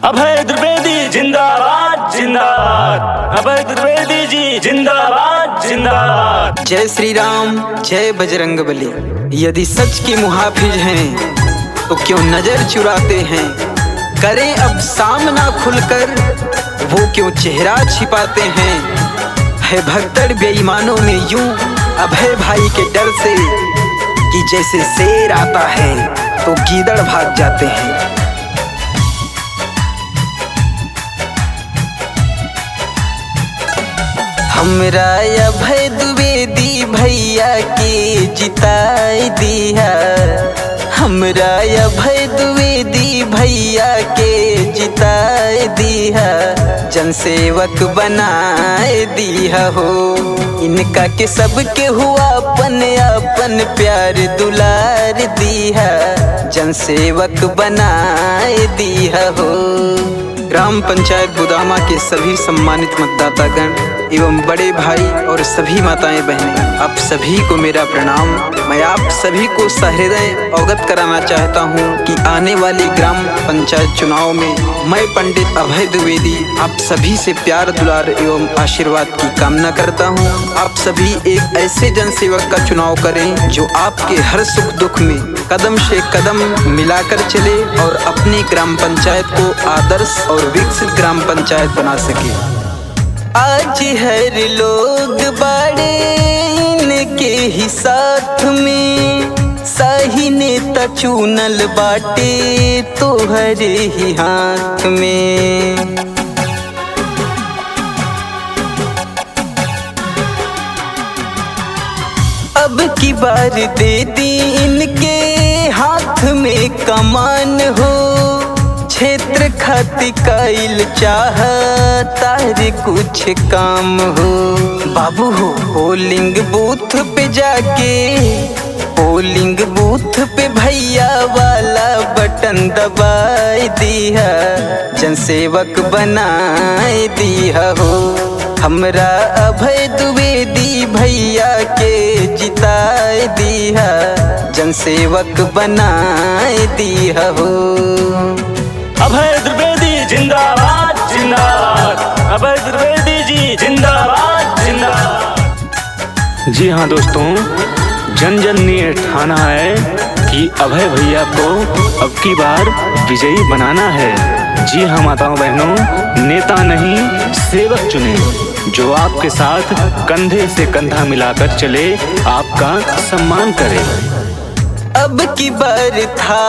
अभय द्विवेदी जिंदाबाद जिंदाबाद। अभय द्विवेदी जी जिंदाबाद जिंदाबाद। जय श्री राम जय बजरंग बली। यदि सच के मुहाफिज हैं तो क्यों नजर चुराते हैं। करें अब सामना खुलकर वो क्यों चेहरा छिपाते हैं। है भगदड़ बेईमानों में यूं अभय भाई के डर से कि जैसे शेर आता है तो गीदड़ भाग जाते हैं। हमरा अभय द्विवेदी भैया के जिताए दिया। हमरा अभय द्विवेदी भैया के जिताए दिया। जनसेवक बनाए दिया हो इनका के सबके हुआ अपन अपन प्यार दुलार दिया। जनसेवक बनाए दिया हो। ग्राम पंचायत बुदामा के सभी सम्मानित मतदातागण एवं बड़े भाई और सभी माताएं बहनें, आप सभी को मेरा प्रणाम। मैं आप सभी को सहृदय अवगत कराना चाहता हूं कि आने वाली ग्राम पंचायत चुनाव में मैं पंडित अभय द्विवेदी आप सभी से प्यार दुलार एवं आशीर्वाद की कामना करता हूं। आप सभी एक ऐसे जनसेवक का चुनाव करें जो आपके हर सुख दुख में कदम से कदम मिलाकर चले और अपनी ग्राम पंचायत को आदर्श और विकसित ग्राम पंचायत बना सके। आज हर लोग बड़े इनके ही साथ में सही नेता चुनल बाटे तोहरे ही हाथ में। अब की बार दे दी इनके हाथ में कमान हो। क्षेत्र खातिर काइल चाहतारे कुछ काम हो। बाबू हो पोलिंग बूथ पे जाके पोलिंग बूथ पे भैया वाला बटन दबाए दिया। जनसेवक बनाए दिया हो। हमरा अभय द्विवेदी भैया के जिताए दिया। जनसेवक बनाए दिया हो। अभय द्विवेदी जिंदाबाद जिंदाबाद। अभय द्विवेदी जी जिंदाबाद जिंदाबाद। जी हाँ दोस्तों, जन जन ने ठाना है कि अभय भैया को अब की बार विजयी बनाना है। जी हाँ माताओं बहनों, नेता नहीं सेवक चुने जो आपके साथ कंधे से कंधा मिलाकर चले, आपका सम्मान करे। अब की बार था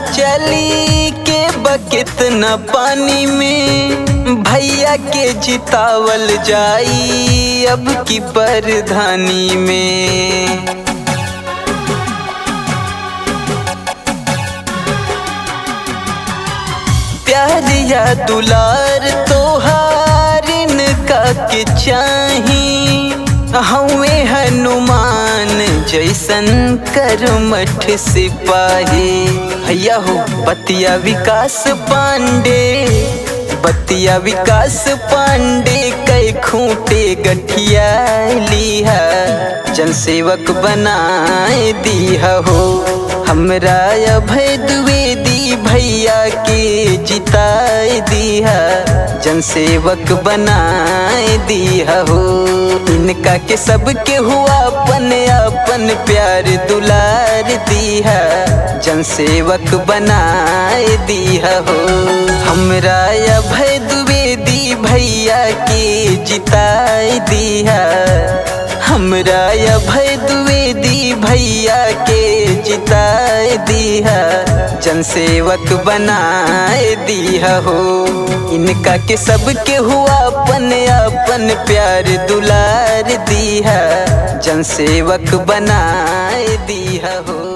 चली के बकेत न पानी में भैया के जितावल जाई अब की परधानी में। प्यार या दुलार तोहार इनका के चाही। हवे हनुमान जैसन करमठ सिपाही। भैया हो बतिया विकास पांडे बतिया विकास पांडे कई खूंटे गठिया लिया। जनसेवक बनाए दिया हो। हमरा अभय द्विवेदी भैया के जिताए दिया। जनसेवक बनाए दिया हो। इनका के सबके हुआ अपन अपन प्यार दुलार दिया। जनसेवक बनाए दिया हो। हमरा अभय द्विवेदी भैया के जिताए दिया। हमरा अभय द्विवेदी भैया के जिताए दिया। जनसेवक बनाए दिया हो। इनका के सबके हुआ अपन अपन प्यार दुलार दिया। जनसेवक बनाए दिया हो।